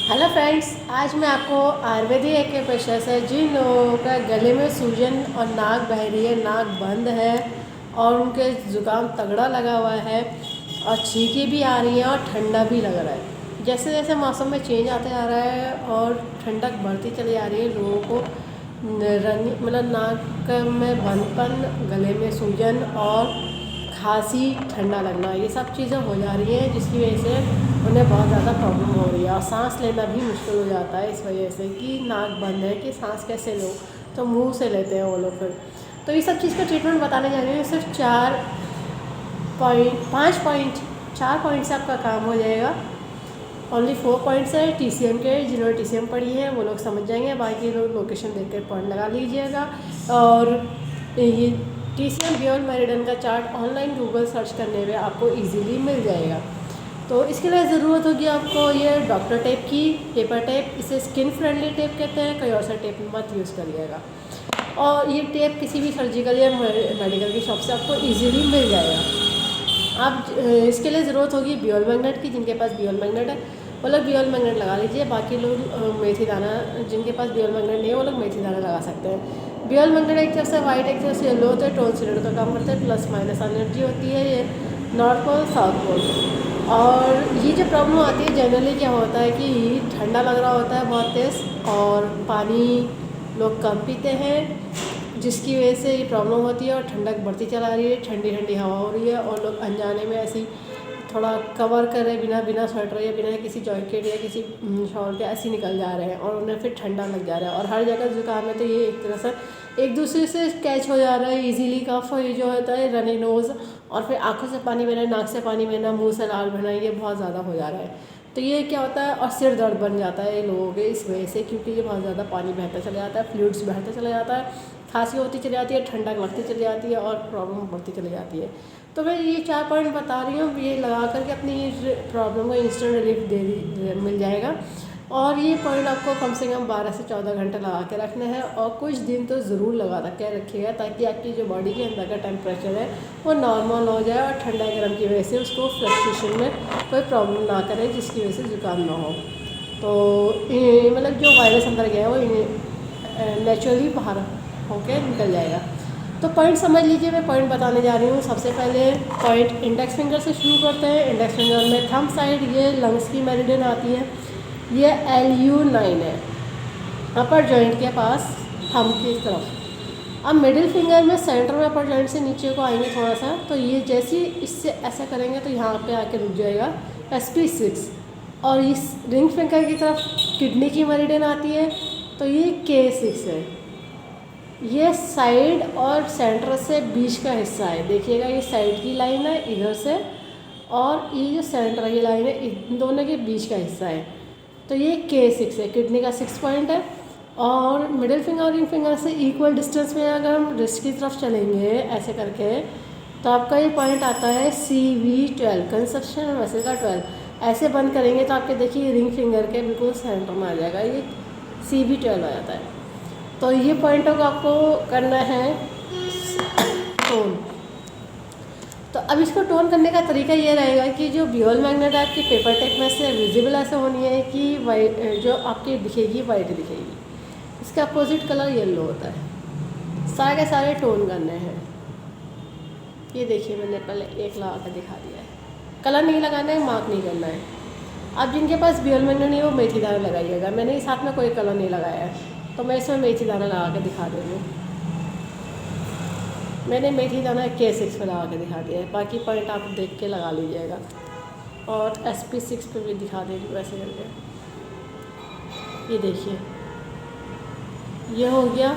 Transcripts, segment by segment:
Hello friends, आज मैं आपको आयुर्वेदिक के पेशे से जिन लोगों का गले में सूजन और नाक बह रही है, नाक बंद है और उनके ज़ुकाम तगड़ा लगा हुआ है और छींकें भी आ रही हैं और ठंडा भी लग रहा है। जैसे जैसे मौसम में चेंज आते जा रहा है और ठंडक बढ़ती चली आ रही है, लोगों को मतलब नाक में बंदपन, गले में सूजन और खांसी, ठंडा लगना, ये सब चीज़ें हो जा रही हैं, जिसकी वजह से उन्हें बहुत ज़्यादा प्रॉब्लम हो रही है और सांस लेना भी मुश्किल हो जाता है इस वजह से कि नाक बंद है कि सांस कैसे लो, तो मुंह से लेते हैं वो लोग फिर। तो ये सब चीज़ का ट्रीटमेंट बताने जा रही हूँ। सिर्फ 4 पॉइंट से आपका काम हो जाएगा। ओनली 4 पॉइंट्स है TCM के। जिन्होंने TCM पढ़ी है वो लोग समझ जाएंगे, बाकी लोग लोकेशन देख कर पॉइंट लगा लीजिएगा। और ये TCM बियॉन्ड मेरिडियन का चार्ट ऑनलाइन गूगल सर्च करने में आपको इजीली मिल जाएगा। तो इसके लिए ज़रूरत होगी आपको ये डॉक्टर टेप की, पेपर टेप। इसे स्किन फ्रेंडली टेप कहते हैं, कोई और सा टेप मत यूज़ करिएगा। और ये टेप किसी भी सर्जिकल या मेडिकल की शॉप से आपको इजीली मिल जाएगा। आप इसके लिए ज़रूरत होगी बियोल मैग्नेट की। जिनके पास बियोल मैग्नेट है वो लोग बियोल मैग्नेट लगा लीजिए। बाकी लोग मेथी दाना, जिनके पास बियोल मैग्नेट नहीं है वो लोग मेथी दाना लगा सकते हैं। बियोल मैग्नेट एक तरफ से वाइट, एक तरफ से येलो होता है, टोन सीरेट का काम करता है, प्लस माइनस एनर्जी होती है। ये नॉर्थ पोल साउथ पोल। और ये जो प्रॉब्लम आती है जनरली क्या होता है कि ठंडा लग रहा होता है बहुत तेज़ और पानी लोग कम पीते हैं, जिसकी वजह से ये प्रॉब्लम होती है और ठंडक बढ़ती चला रही है, ठंडी ठंडी हवा हो रही है और लोग अनजाने में ऐसी थोड़ा कवर करे बिना स्वेटर या बिना किसी जैकेट या किसी शॉल के ऐसे निकल जा रहे हैं और उन्हें फिर ठंडा लग जा रहा है। और हर जगह जुकाम है तो ये एक तरह से एक दूसरे से कैच हो जा रहा है इजीली। कफ ये जो होता है रनी नोज़ और फिर आंखों से पानी बहना, नाक से पानी बहना, मुंह से लाल बहना, ये बहुत ज़्यादा हो जा रहा है। तो ये क्या होता है, और सिर दर्द बन जाता है लोगों के इस वजह से, क्योंकि ये बहुत ज़्यादा पानी बहता चला जाता है, फ्लूइड्स बहते चला जाता है, खांसी होती चली जाती है, ठंडक लगती चली जाती है और प्रॉब्लम बढ़ती चली जाती है। तो मैं ये 4 पॉइंट बता रही हूँ, ये लगा करके अपनी प्रॉब्लम को इंस्टेंट रिलीफ मिल जाएगा। और ये पॉइंट आपको कम से कम 12 से 14 घंटे लगा के रखने हैं और कुछ दिन तो ज़रूर लगा के रखिएगा, ताकि आपकी जो बॉडी के अंदर का टेम्परेचर है वो नॉर्मल हो जाए और ठंडा गर्म की वजह से उसको फ्लक्चुएशन में कोई प्रॉब्लम ना करे, जिसकी वजह से ज़ुकाम ना हो। तो मतलब जो वायरस अंदर गया है वो नेचुरली बाहर होके निकल जाएगा। तो पॉइंट समझ लीजिए, मैं पॉइंट बताने जा रही हूँ। सबसे पहले पॉइंट इंडेक्स फिंगर से शुरू करते हैं। इंडेक्स फिंगर में थंब साइड ये लंग्स की मेरिडियन आती है, ये LU9 है अपर जॉइंट के पास थंब की तरफ। अब मिडिल फिंगर में सेंटर में अपर जॉइंट से नीचे को आएंगे थोड़ा सा, तो ये जैसे इससे ऐसा करेंगे तो यहाँ पे आके रुक जाएगा SP6। और इस रिंग फिंगर की तरफ किडनी की मेरिडियन आती है, तो ये K6 है। ये साइड और सेंटर से बीच का हिस्सा है, देखिएगा ये साइड की लाइन है इधर से, और ये जो सेंटर की लाइन है इन दोनों के बीच का हिस्सा है, तो ये K6 है। किडनी का 6 पॉइंट है। और मिडिल फिंगर और रिंग फिंगर से इक्वल डिस्टेंस में अगर हम रिस्ट की तरफ चलेंगे ऐसे करके, तो आपका ये पॉइंट आता है CV12, कंसेप्शन मसल का 12। ऐसे बंद करेंगे तो आपके देखिए रिंग फिंगर के बिल्कुल सेंटर में आ जाएगा, ये CV12 आ जाता है। तो ये पॉइंटों को आपको करना है टोन। तो अब इसको टोन करने का तरीका ये रहेगा कि जो बियोल मैग्नेट आपकी पेपर टेप में से विजिबल ऐसे होनी है कि वाइट, जो आपकी दिखेगी वाइट दिखेगी, इसका अपोजिट कलर येलो होता है। सारे सारे टोन करने हैं। ये देखिए मैंने पहले एक लगा कर दिखा दिया है, कलर नहीं लगाना है, मार्क नहीं करना है। अब जिनके पास बियोल मैग्नेट नहीं है वो मेथी दाना लगाइएगा। मैंने इस हाथ में कोई कलर नहीं लगाया है, तो मैं इसमें मेथी दाना लगा के दिखा दे रही हूँ। मैंने मेथी दाना K6 पे लगा के दिखा दिया है, बाकी पॉइंट आप देख के लगा लीजिएगा। और SP6 पे भी दिखा दे रही हूँ ऐसे करके। ये देखिए ये हो गया।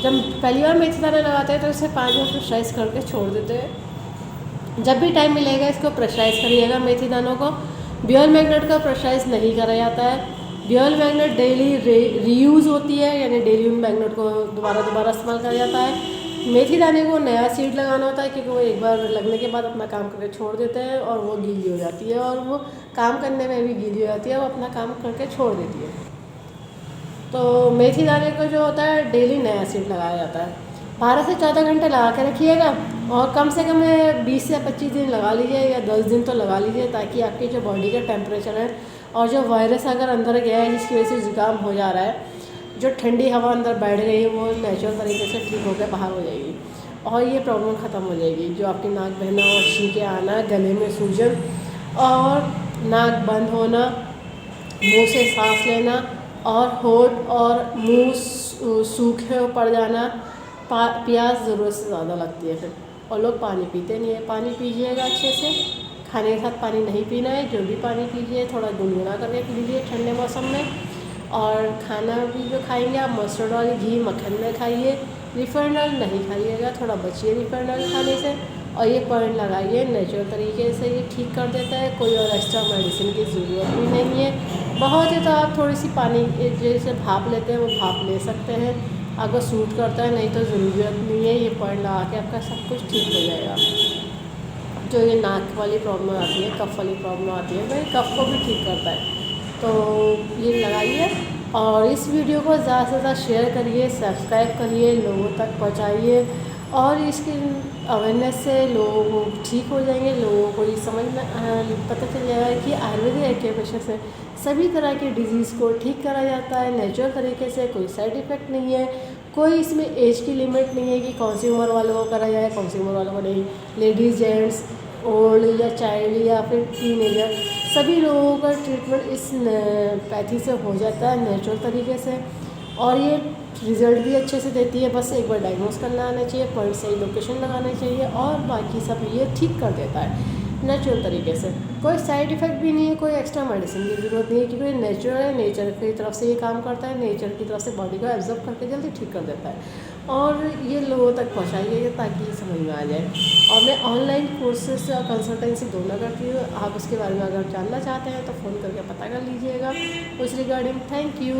जब पहली बार मेथी दाना लगाते हैं तो इसे 5 मिनट प्रेशराइज करके छोड़ देते हैं। जब भी टाइम मिलेगा इसको प्रेशराइज करिएगा मेथी दानों को। बियोल मैग्नेट का प्रेशराइज नहीं करा जाता है। बियोल मैग्नेट डेली रीयूज़ होती है, यानी डेली उन मैग्नेट को दोबारा इस्तेमाल करा जाता है। मेथी दाने को नया सीड लगाना होता है, क्योंकि वो एक बार लगने के बाद अपना काम करके छोड़ देते हैं और वो गीली हो जाती है, और वो काम करने में भी गीली हो जाती है, वो अपना काम करके छोड़ देती है। तो मेथी दाने को जो होता है डेली नया सीड लगाया जाता है। 12 से 14 घंटे लगा के रखिएगा और कम से कम 20 से 25 दिन लगा लीजिए या 10 दिन तो लगा लीजिए, ताकि आपकी जो बॉडी का टेम्परेचर है और जो वायरस अगर अंदर गया है जिसकी वजह से ज़ुकाम हो जा रहा है, जो ठंडी हवा अंदर बैठ गई है वो नेचुरल तरीके से ठीक होकर बाहर हो जाएगी और ये प्रॉब्लम ख़त्म हो जाएगी। जो आपकी नाक बहना और छींके आना, गले में सूजन और नाक बंद होना, मुंह से सांस लेना और होठ और मुंह सूखे पड़ जाना, प्यास ज़रूरत से ज़्यादा लगती है फिर, और लोग पानी पीते नहीं है। पानी पीजिएगा अच्छे से, खाने के साथ पानी नहीं पीना है, जो भी पानी पीजिए थोड़ा गुनगुना करके पी लीजिए ठंडे मौसम में। और खाना भी जो खाएंगे आप मस्टर्ड ऑयल घी मक्खन में खाइए, रिफाइंड ऑयल नहीं खाइएगा, थोड़ा बचिए रिफाइंड ऑयल खाने से। और ये पॉइंट लगाइए, नेचुरल तरीके से ये ठीक कर देता है, कोई और एक्स्ट्रा मेडिसिन की ज़रूरत भी नहीं है। बहुत ही तो आप थोड़ी सी पानी जैसे भाप लेते हैं वो भाप ले सकते हैं, आपको सूट करता है, नहीं तो ज़रूरत नहीं है। ये पॉइंट लगा के आपका सब कुछ ठीक हो जाएगा। जो ये नाक वाली प्रॉब्लम आती है, कफ वाली प्रॉब्लम आती है, भाई कफ को भी ठीक करता है। तो ये लगाइए और इस वीडियो को ज़्यादा से ज़्यादा शेयर करिए, सब्सक्राइब करिए, लोगों तक पहुँचाइए और इसकी अवेयरनेस से लोग ठीक हो जाएंगे। लोगों को ये समझ में पता चल जाएगा कि आयुर्वेदिक एक्यूप्रेशर से सभी तरह के डिजीज़ को ठीक करा जाता है नेचुरल तरीके से, कोई साइड इफ़ेक्ट नहीं है, कोई इसमें एज की लिमिट नहीं है कि कौन सी उम्र वालों को करा जाए, कौन सी उम्र वालों को नहीं। लेडीज़, जेंट्स, ओल्ड या चाइल्ड या फिर टीनेजर, सभी लोगों का ट्रीटमेंट इस पैथी से हो जाता है नेचुरल तरीके से और ये रिज़ल्ट भी अच्छे से देती है। बस एक बार डायग्नोस करना आना चाहिए, पॉइंट सही लोकेशन लगाना चाहिए और बाकी सब ये ठीक कर देता है नेचुरल तरीके से। कोई साइड इफ़ेक्ट भी नहीं है, कोई एक्स्ट्रा मेडिसिन की ज़रूरत नहीं है, क्योंकि नेचुरल है, नेचर की तरफ से ये काम करता है, नेचर की तरफ से बॉडी को एब्जॉर्ब करके जल्दी ठीक कर देता है। और ये लोगों तक पहुँचाइए ताकि ये समझ में आ जाए। और मैं ऑनलाइन कोर्सेस और कंसल्टेंसी दोनों करती हूँ, आप उसके बारे में अगर जानना चाहते हैं तो फ़ोन करके पता कर लीजिएगा उस रिगार्डिंग। Thank you.